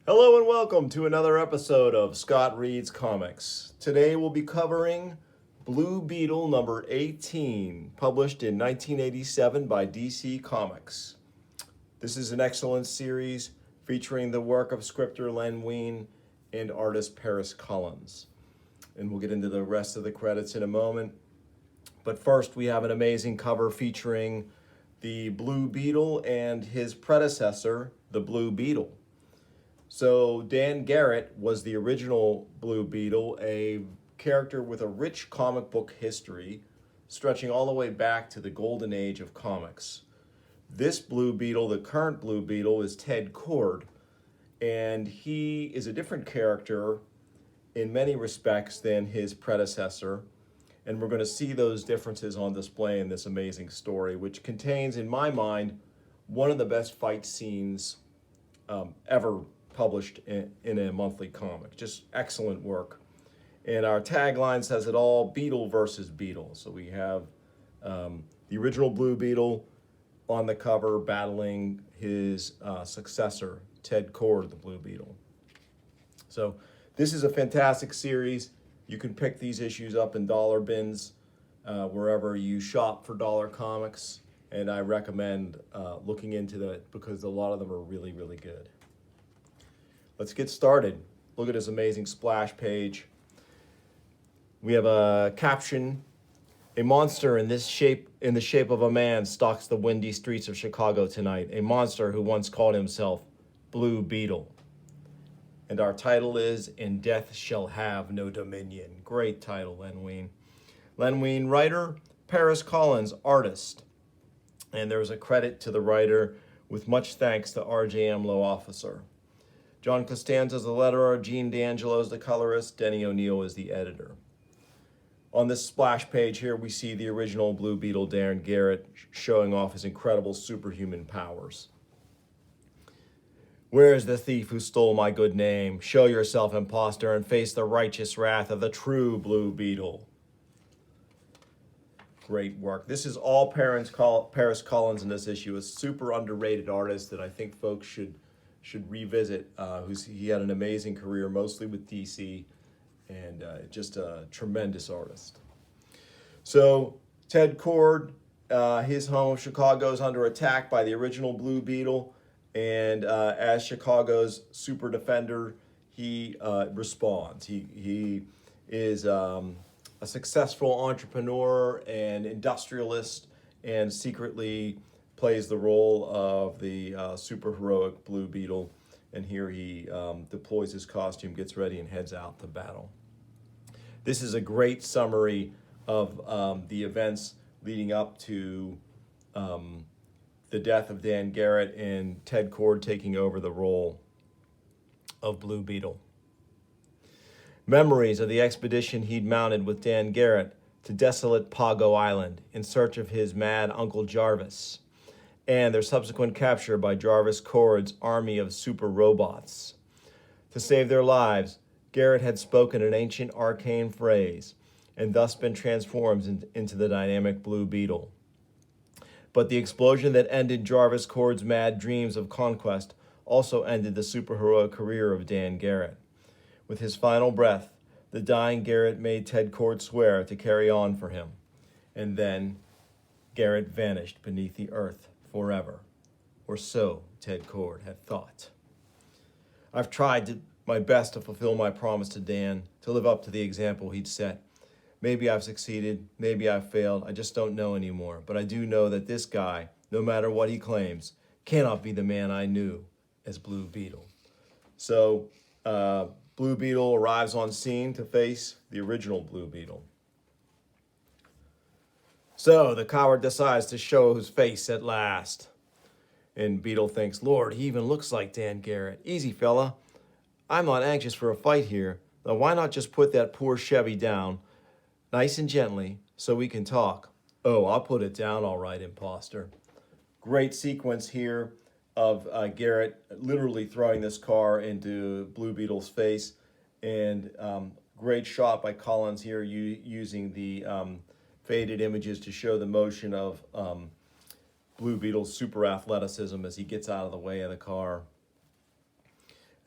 Hello and welcome to another episode of Scott Reads Comics. Today we'll be covering Blue Beetle number 18, published in 1987 by DC Comics. This is an excellent series featuring the work of scripter Len Wein and artist Paris Collins. And we'll get into the rest of the credits in a moment. But first, we have an amazing cover featuring the Blue Beetle and his predecessor, the Blue Beetle. So Dan Garrett was the original Blue Beetle, a character with a rich comic book history stretching all the way back to the golden age of comics. This Blue Beetle, the current Blue Beetle, is Ted Kord, and he is a different character in many respects than his predecessor. And we're going to see those differences on display in this amazing story, which contains, in my mind, one of the best fight scenes ever published in a monthly comic. Just excellent work. And our tagline says it all, Beetle versus Beetle. So we have the original Blue Beetle on the cover battling his successor, Ted Kord, the Blue Beetle. So this is a fantastic series. You can pick these issues up in dollar bins wherever you shop for dollar comics. And I recommend looking into that because a lot of them are really, really good. Let's get started. Look at this amazing splash page. We have a caption. A monster in the shape of a man stalks the windy streets of Chicago tonight. A monster who once called himself Blue Beetle. And our title is And Death Shall Have No Dominion. Great title, Len Wein. Len Wein, writer, Paris Collins, artist. And there's a credit to the writer with much thanks to R.J. Amlo, officer. John Costanza's the letterer, Gene D'Angelo's the colorist, Denny O'Neil is the editor. On this splash page here, we see the original Blue Beetle, Dan Garrett, showing off his incredible superhuman powers. Where is the thief who stole my good name? Show yourself, imposter, and face the righteous wrath of the true Blue Beetle. Great work. This is all Paris Collins in this issue, a super underrated artist that I think folks should revisit. He had an amazing career, mostly with DC, and just a tremendous artist. So Ted Kord, his home of Chicago is under attack by the original Blue Beetle, and as Chicago's super defender, he responds. He is a successful entrepreneur and industrialist, and secretly plays the role of the super heroic Blue Beetle. And here he deploys his costume, gets ready, and heads out to battle. This is a great summary of the events leading up to the death of Dan Garrett and Ted Kord taking over the role of Blue Beetle. Memories of the expedition he'd mounted with Dan Garrett to desolate Pago Island in search of his mad Uncle Jarvis, and their subsequent capture by Jarvis Kord's army of super robots. To save their lives, Garrett had spoken an ancient arcane phrase and thus been transformed into the dynamic Blue Beetle. But the explosion that ended Jarvis Kord's mad dreams of conquest also ended the superheroic career of Dan Garrett. With his final breath, the dying Garrett made Ted Kord swear to carry on for him. And then Garrett vanished beneath the earth forever, or so Ted Kord had thought. I've tried my best to fulfill my promise to Dan, to live up to the example he'd set. Maybe I've succeeded, maybe I've failed, I just don't know anymore. But I do know that this guy, no matter what he claims, cannot be the man I knew as Blue Beetle. So Blue Beetle arrives on scene to face the original Blue Beetle. So the coward decides to show his face at last. And Beetle thinks, Lord, he even looks like Dan Garrett. Easy, fella. I'm not anxious for a fight here. Now why not just put that poor Chevy down, nice and gently, so we can talk? Oh, I'll put it down all right, imposter. Great sequence here of Garrett literally throwing this car into Blue Beetle's face. And great shot by Collins here using the faded images to show the motion of Blue Beetle's super athleticism as he gets out of the way of the car.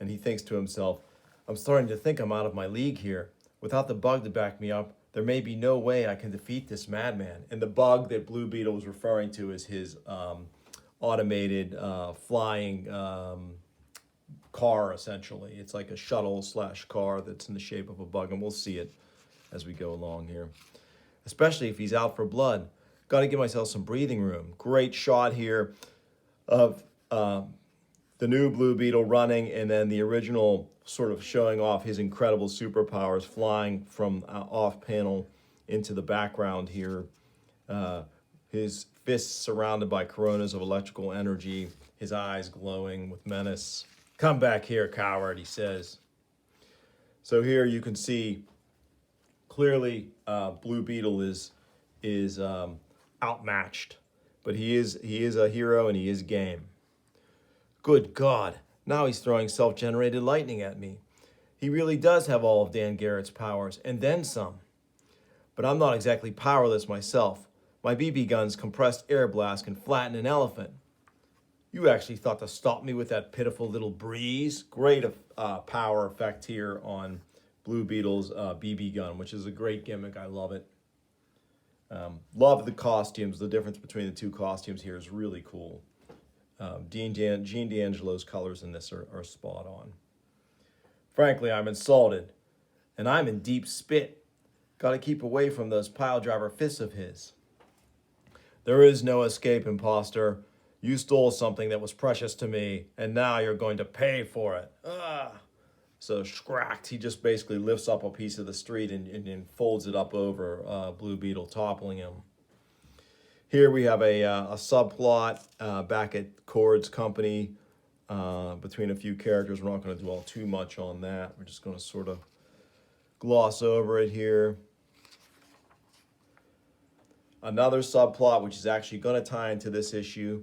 And he thinks to himself, I'm starting to think I'm out of my league here. Without the bug to back me up, there may be no way I can defeat this madman. And the bug that Blue Beetle was referring to is his automated flying car, essentially. It's like a shuttle slash car that's in the shape of a bug, and we'll see it as we go along here. Especially if he's out for blood. Got to give myself some breathing room. Great shot here of the new Blue Beetle running, and then the original sort of showing off his incredible superpowers, flying from off panel into the background here. His fists surrounded by coronas of electrical energy, his eyes glowing with menace. Come back here, coward, he says. So here you can see clearly Blue Beetle is outmatched, but he is a hero and he is game. Good God, now he's throwing self-generated lightning at me. He really does have all of Dan Garrett's powers, and then some. But I'm not exactly powerless myself. My BB guns compressed air blast can flatten an elephant. You actually thought to stop me with that pitiful little breeze? Great power effect here on Blue Beetle's BB gun, which is a great gimmick. I love it. Love the costumes. The difference between the two costumes here is really cool. Gene D'Angelo's colors in this are spot on. Frankly, I'm insulted, and I'm in deep spit. Got to keep away from those pile driver fists of his. There is no escape, imposter. You stole something that was precious to me, and now you're going to pay for it. Ah! So Schracht, he just basically lifts up a piece of the street and folds it up over Blue Beetle, toppling him. Here we have a subplot back at Cord's company between a few characters. We're not going to dwell too much on that. We're just going to sort of gloss over it here. Another subplot, which is actually going to tie into this issue.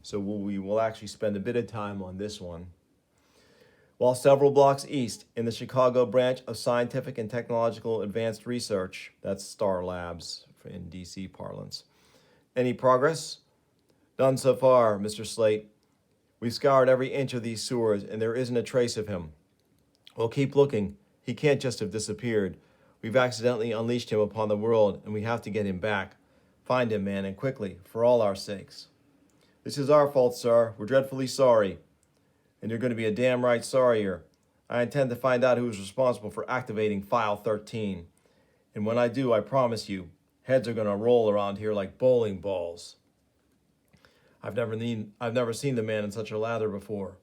So we will actually spend a bit of time on this one. While several blocks east in the Chicago branch of Scientific and Technological Advanced Research, that's Star Labs in DC parlance. Any progress? None so far, Mr. Slate. We've scoured every inch of these sewers, and there isn't a trace of him. Well, keep looking. He can't just have disappeared. We've accidentally unleashed him upon the world, and we have to get him back. Find him, man, and quickly, for all our sakes. This is our fault, sir. We're dreadfully sorry. And you're going to be a damn right sorrier. I intend to find out who is responsible for activating File 13. And when I do, I promise you, heads are going to roll around here like bowling balls. I've never seen the man in such a lather before.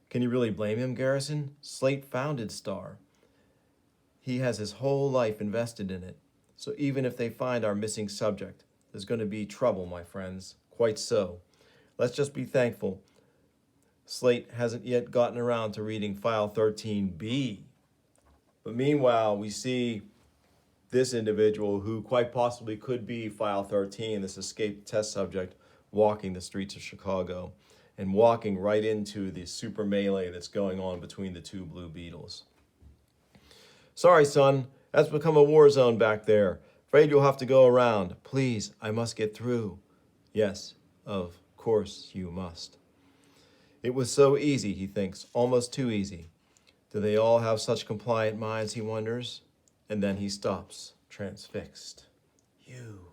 Can you really blame him, Garrison? Slate founded Star. He has his whole life invested in it. So even if they find our missing subject, there's going to be trouble, my friends. Quite so. Let's just be thankful Slate hasn't yet gotten around to reading File 13B. But meanwhile, we see this individual who quite possibly could be File 13, this escaped test subject, walking the streets of Chicago and walking right into the super melee that's going on between the two Blue Beetles. Sorry, son, that's become a war zone back there. Afraid you'll have to go around. Please, I must get through. Yes, of course you must. It was so easy, he thinks, almost too easy. Do they all have such compliant minds, he wonders? And then he stops, transfixed. You.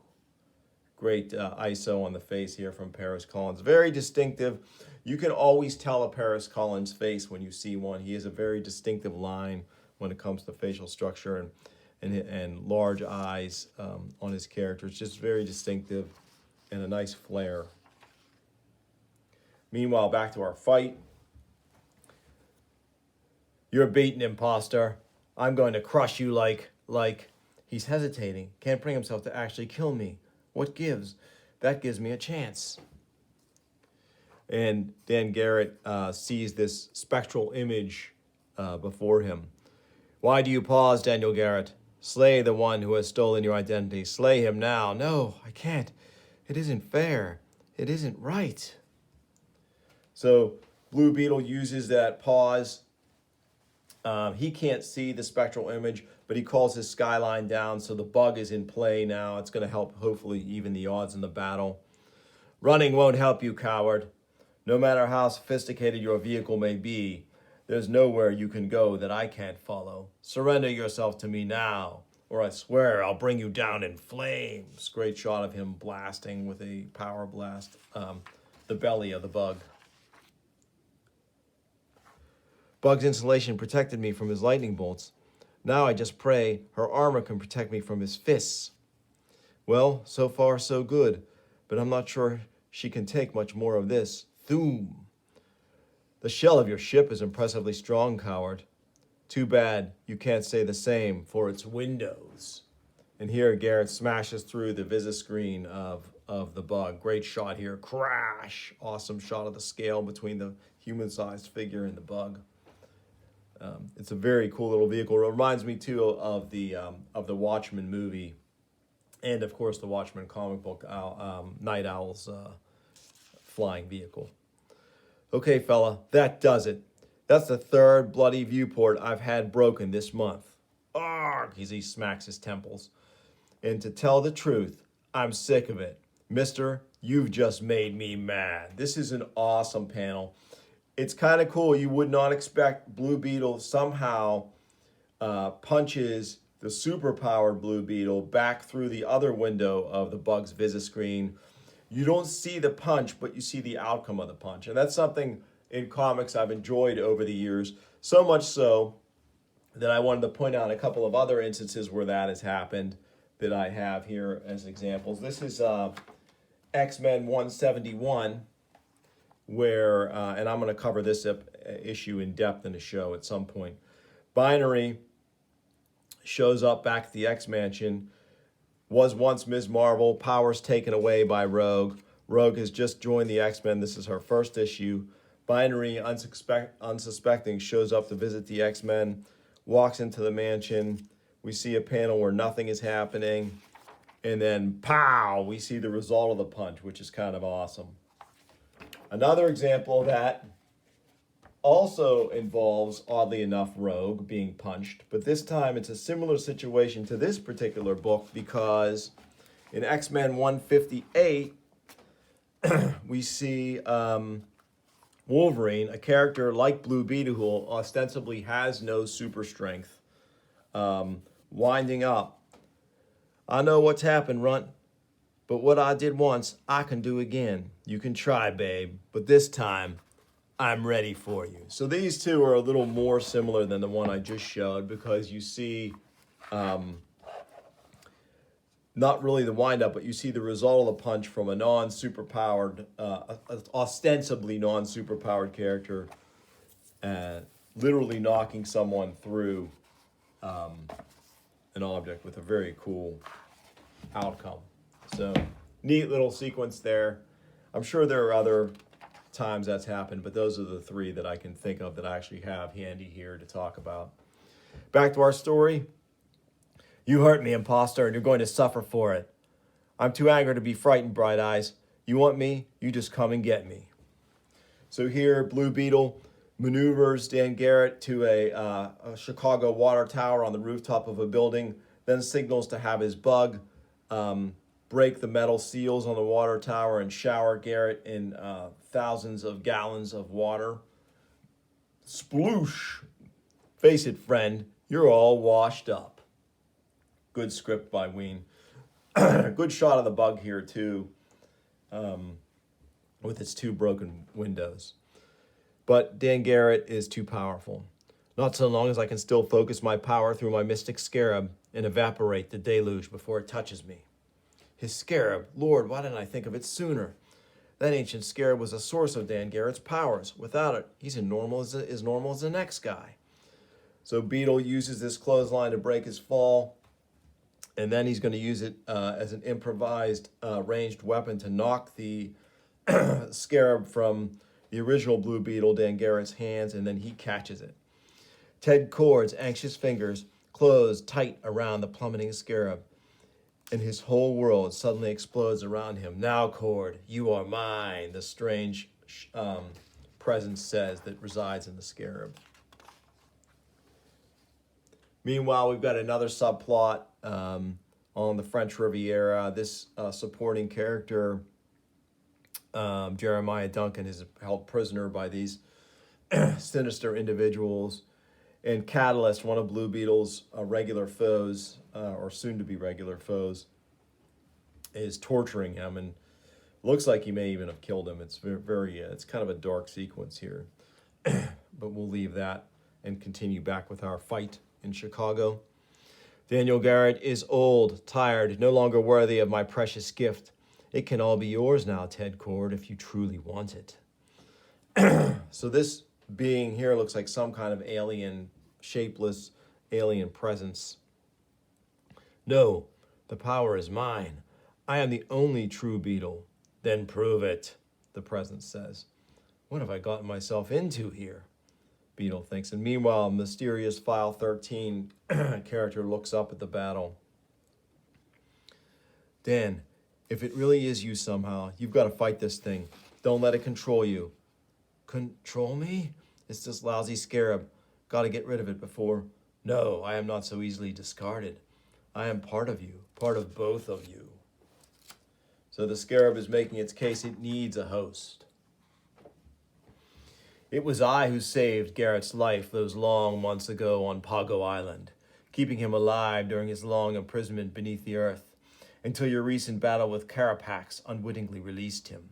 Great ISO on the face here from Paris Collins. Very distinctive. You can always tell a Paris Collins face when you see one. He has a very distinctive line when it comes to facial structure and large eyes on his character. It's just very distinctive and a nice flair. Meanwhile, back to our fight. You're a beaten imposter. I'm going to crush you like... He's hesitating. Can't bring himself to actually kill me. What gives? That gives me a chance. And Dan Garrett sees this spectral image before him. Why do you pause, Daniel Garrett? Slay the one who has stolen your identity. Slay him now. No, I can't. It isn't fair. It isn't right. So Blue Beetle uses that pause. He can't see the spectral image, but he calls his skyline down, so the bug is in play now. It's going to help, hopefully, even the odds in the battle. Running won't help you, coward. No matter how sophisticated your vehicle may be, There's nowhere you can go that I can't follow. Surrender yourself to me now, or I swear I'll bring you down in flames. Great shot of him blasting with a power blast the belly of the bug. Bug's insulation protected me from his lightning bolts. Now I just pray her armor can protect me from his fists. Well, so far so good, but I'm not sure she can take much more of this. Thoom. The shell of your ship is impressively strong, coward. Too bad you can't say the same for its windows. And here Garrett smashes through the visi-screen of the bug. Great shot here. Crash! Awesome shot of the scale between the human-sized figure and the bug. It's a very cool little vehicle. It reminds me too of the Watchmen movie, and of course the Watchmen comic book, Night Owl's flying vehicle. Okay, fella, that does it. That's the third bloody viewport I've had broken this month. Arrgh! He smacks his temples. And to tell the truth, I'm sick of it. Mister, you've just made me mad. This is an awesome panel. It's kind of cool. You would not expect Blue Beetle somehow punches the super-powered Blue Beetle back through the other window of the bug's visi-screen. You don't see the punch, but you see the outcome of the punch. And that's something in comics I've enjoyed over the years, so much so that I wanted to point out a couple of other instances where that has happened that I have here as examples. This is X-Men 171, where, and I'm going to cover this issue in depth in the show at some point. Binary shows up back at the X-Mansion, was once Ms. Marvel, powers taken away by Rogue. Rogue has just joined the X-Men. This is her first issue. Binary, unsuspecting, shows up to visit the X-Men, walks into the mansion. We see a panel where nothing is happening. And then, pow, we see the result of the punch, which is kind of awesome. Another example of that also involves, oddly enough, Rogue being punched. But this time it's a similar situation to this particular book because in X-Men 158, we see Wolverine, a character like Blue Beetle who ostensibly has no super strength, winding up. I know what's happened, Runt, but what I did once, I can do again. You can try, babe, but this time, I'm ready for you. So these two are a little more similar than the one I just showed because you see not really the wind-up, but you see the result of the punch from a non-superpowered, ostensibly non-superpowered character, literally knocking someone through an object with a very cool outcome. So neat little sequence there. I'm sure there are other times that's happened, but those are the three that I can think of that I actually have handy here to talk about. Back to our story. You hurt me, imposter, and you're going to suffer for it. I'm too angry to be frightened, Bright Eyes. You want me? You just come and get me. So here, Blue Beetle maneuvers Dan Garrett to a Chicago water tower on the rooftop of a building, then signals to have his bug break the metal seals on the water tower and shower Garrett in thousands of gallons of water. Sploosh! Face it, friend, you're all washed up. Good script by Ween. Good shot of the bug here, too, with its two broken windows. But Dan Garrett is too powerful. Not so long as I can still focus my power through my mystic scarab and evaporate the deluge before it touches me. His scarab, Lord, why didn't I think of it sooner? That ancient scarab was a source of Dan Garrett's powers. Without it, he's as normal as the next guy. So Beetle uses this clothesline to break his fall, and then he's going to use it as an improvised ranged weapon to knock the scarab from the original Blue Beetle, Dan Garrett's hands, and then he catches it. Ted Kord's anxious fingers close tight around the plummeting scarab, and his whole world suddenly explodes around him. Now, Cord, you are mine, the strange presence says that resides in the scarab. Meanwhile, we've got another subplot on the French Riviera. This supporting character, Jeremiah Duncan, is held prisoner by these sinister individuals. And Catalyst, one of Blue Beetle's regular foes, or soon to be regular foes, is torturing him and looks like he may even have killed him. It's very it's kind of a dark sequence here. But we'll leave that and continue back with our fight in Chicago. Daniel Garrett is old, tired, no longer worthy of my precious gift. It can all be yours now, Ted Cord, if you truly want it. So this being here looks like some kind of alien, shapeless alien presence. No, the power is mine. I am the only true Beetle. Then prove it, the presence says. What have I gotten myself into here? Beetle thinks. And meanwhile, mysterious File 13 character looks up at the battle. Dan, if it really is you somehow, you've got to fight this thing. Don't let it control you. Control me? It's this lousy scarab. Got to get rid of it before. No, I am not so easily discarded. I am part of you, part of both of you. So the scarab is making its case. It needs a host. It was I who saved Garrett's life those long months ago on Pago Island, keeping him alive during his long imprisonment beneath the earth, until your recent battle with Carapax unwittingly released him.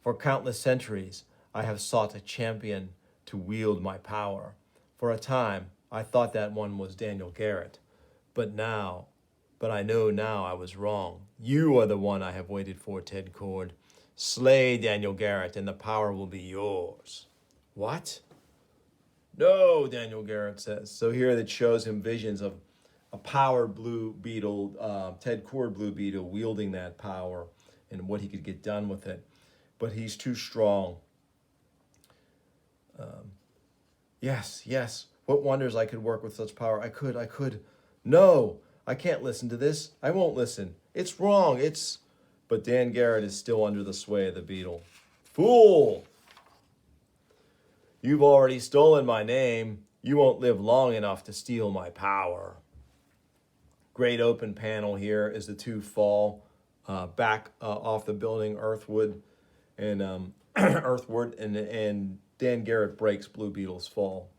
For countless centuries, I have sought a champion to wield my power. For a time, I thought that one was Daniel Garrett. But I know now I was wrong. You are the one I have waited for, Ted Cord. Slay Daniel Garrett, and the power will be yours. What? No, Daniel Garrett says. So here it shows him visions of a powered Blue Beetle, Ted Cord Blue Beetle, wielding that power and what he could get done with it. But he's too strong. Yes. What wonders I could work with such power. I could. No, I can't listen to this. I won't listen. It's wrong. But Dan Garrett is still under the sway of the Beetle. Fool! You've already stolen my name. You won't live long enough to steal my power. Great open panel here as the two fall back off the building, Earthwood, and and Dan Garrett breaks Blue Beetle's fall.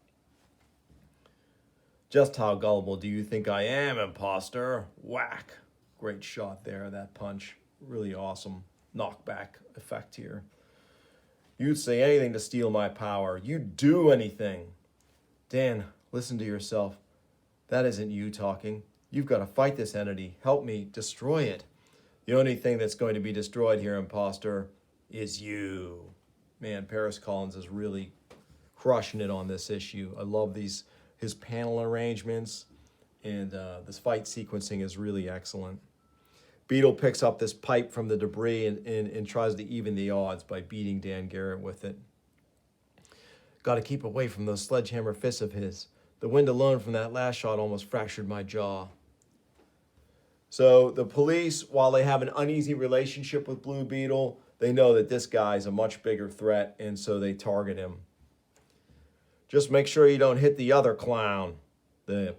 Just how gullible do you think I am, imposter? Whack. Great shot there, that punch. Really awesome knockback effect here. You'd say anything to steal my power. You'd do anything. Dan, listen to yourself. That isn't you talking. You've got to fight this entity. Help me destroy it. The only thing that's going to be destroyed here, imposter, is you. Man, Paris Collins is really crushing it on this issue. I love his panel arrangements, and this fight sequencing is really excellent. Beetle picks up this pipe from the debris and tries to even the odds by beating Dan Garrett with it. Got to keep away from those sledgehammer fists of his. The wind alone from that last shot almost fractured my jaw. So the police, while they have an uneasy relationship with Blue Beetle, they know that this guy's a much bigger threat, and so they target him. Just make sure you don't hit the other clown, the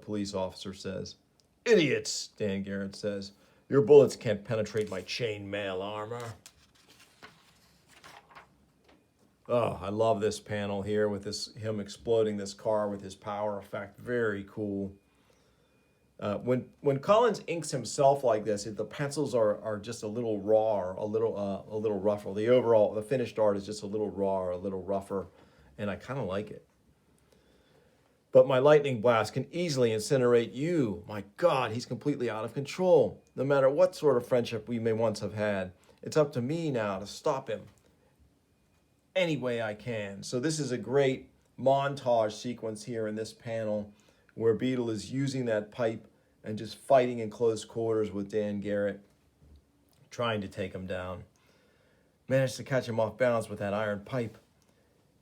police officer says. Idiots, Dan Garrett says. Your bullets can't penetrate my chainmail armor. Oh, I love this panel here with him exploding this car with his power effect. Very cool. When Collins inks himself like this, the pencils are just a little raw, a little rougher. The finished art is just a little raw, or a little rougher, and I kind of like it. But my lightning blast can easily incinerate you. My God, he's completely out of control. No matter what sort of friendship we may once have had, it's up to me now to stop him any way I can. So this is a great montage sequence here in this panel where Beetle is using that pipe and just fighting in close quarters with Dan Garrett, trying to take him down. Managed to catch him off balance with that iron pipe.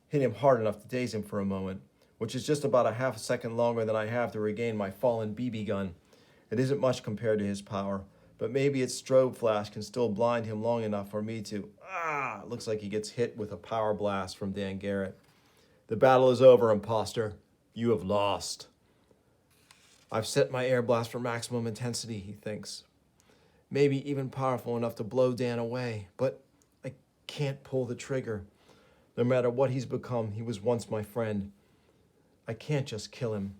Hit him hard enough to daze him for a moment, which is just about a half a second longer than I have to regain my fallen BB gun. It isn't much compared to his power, but maybe its strobe flash can still blind him long enough for me to... It looks like he gets hit with a power blast from Dan Garrett. The battle is over, imposter. You have lost. I've set my air blast for maximum intensity, he thinks. Maybe even powerful enough to blow Dan away, but I can't pull the trigger. No matter what he's become, he was once my friend. I can't just kill him.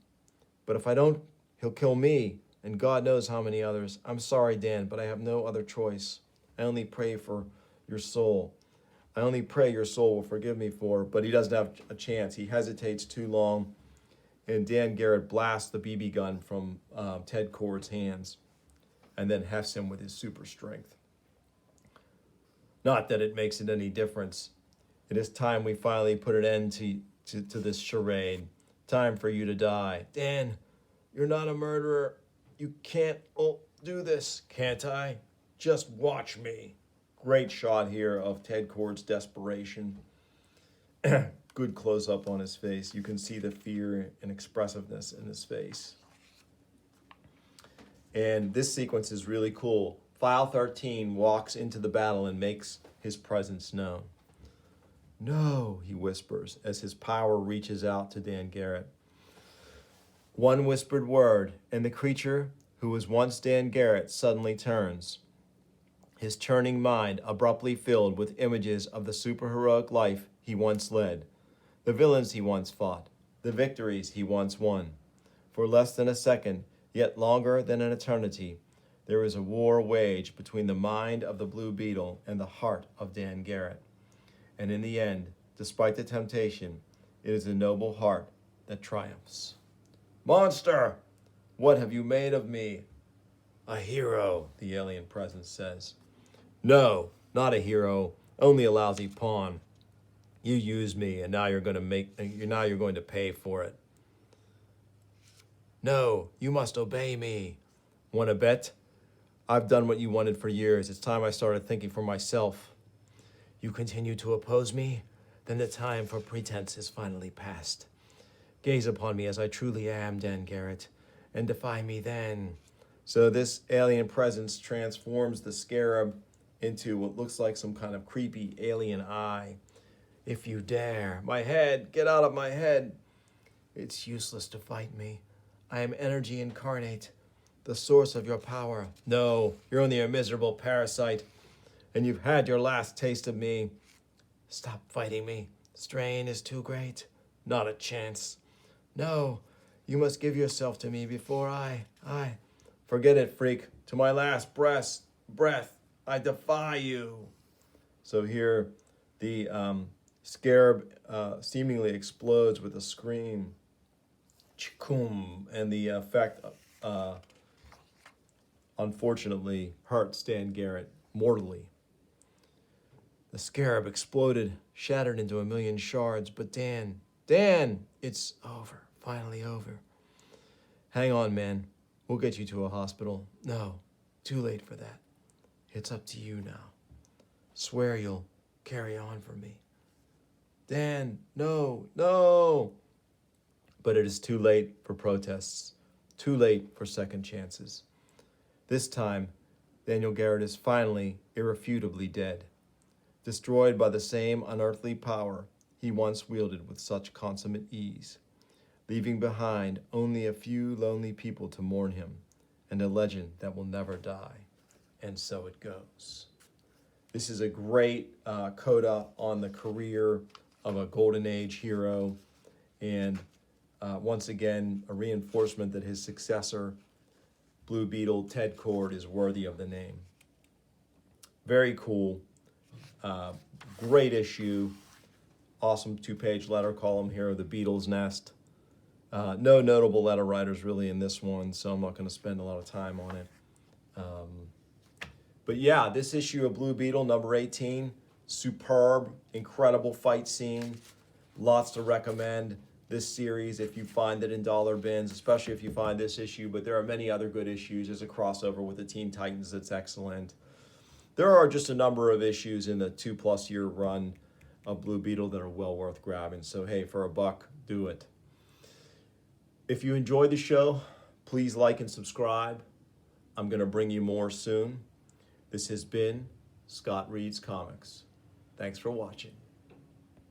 But if I don't, he'll kill me, and God knows how many others. I'm sorry, Dan, but I have no other choice. I only pray for your soul. I only pray your soul will forgive me for, but he doesn't have a chance. He hesitates too long, and Dan Garrett blasts the BB gun from Ted Kord's hands and then hefts him with his super strength. Not that it makes it any difference. It is time we finally put an end to this charade. Time for you to die. Dan, you're not a murderer. You can't do this, can't I? Just watch me. Great shot here of Ted Kord's desperation. Good close up on his face. You can see the fear and expressiveness in his face. And this sequence is really cool. File 13 walks into the battle and makes his presence known. No, he whispers as his power reaches out to Dan Garrett. One whispered word, and the creature who was once Dan Garrett suddenly turns. His churning mind abruptly filled with images of the superheroic life he once led, the villains he once fought, the victories he once won. For less than a second, yet longer than an eternity, there is a war waged between the mind of the Blue Beetle and the heart of Dan Garrett. And in the end, despite the temptation, it is a noble heart that triumphs. Monster, what have you made of me? A hero, the alien presence says. No, not a hero, only a lousy pawn. You used me, and now you're going to pay for it. No, you must obey me. Want to bet? I've done what you wanted for years. It's time I started thinking for myself. You continue to oppose me? Then the time for pretense is finally past. Gaze upon me as I truly am, Dan Garrett, and defy me then. So this alien presence transforms the scarab into what looks like some kind of creepy alien eye. If you dare. My head, get out of my head. It's useless to fight me. I am energy incarnate, the source of your power. No, you're only a miserable parasite, and you've had your last taste of me. Stop fighting me. Strain is too great. Not a chance. No, you must give yourself to me before I. Forget it, freak. To my last breath, I defy you. So here, the scarab seemingly explodes with a scream. Chikum, and the effect, unfortunately, hurt Dan Garrett mortally. The scarab exploded, shattered into a million shards, but Dan, it's over, finally over. Hang on, man. We'll get you to a hospital. No, too late for that. It's up to you now. Swear you'll carry on for me. Dan, no. But it is too late for protests, too late for second chances. This time, Daniel Garrett is finally, irrefutably dead, destroyed by the same unearthly power he once wielded with such consummate ease, leaving behind only a few lonely people to mourn him, and a legend that will never die. And so it goes. This is a great coda on the career of a Golden Age hero, and once again, a reinforcement that his successor, Blue Beetle, Ted Kord, is worthy of the name. Very cool. Great issue. Awesome 2-page letter column here of the Beetle's Nest. No notable letter writers really in this one, so I'm not going to spend a lot of time on it. But yeah, this issue of Blue Beetle, number 18, superb, incredible fight scene. Lots to recommend this series if you find it in dollar bins, especially if you find this issue, but there are many other good issues. There's a crossover with the Teen Titans that's excellent. There are just a number of issues in the 2+ year run of Blue Beetle that are well worth grabbing. So hey, for $1, do it. If you enjoyed the show, please like and subscribe. I'm going to bring you more soon. This has been Scott Reads Comics. Thanks for watching.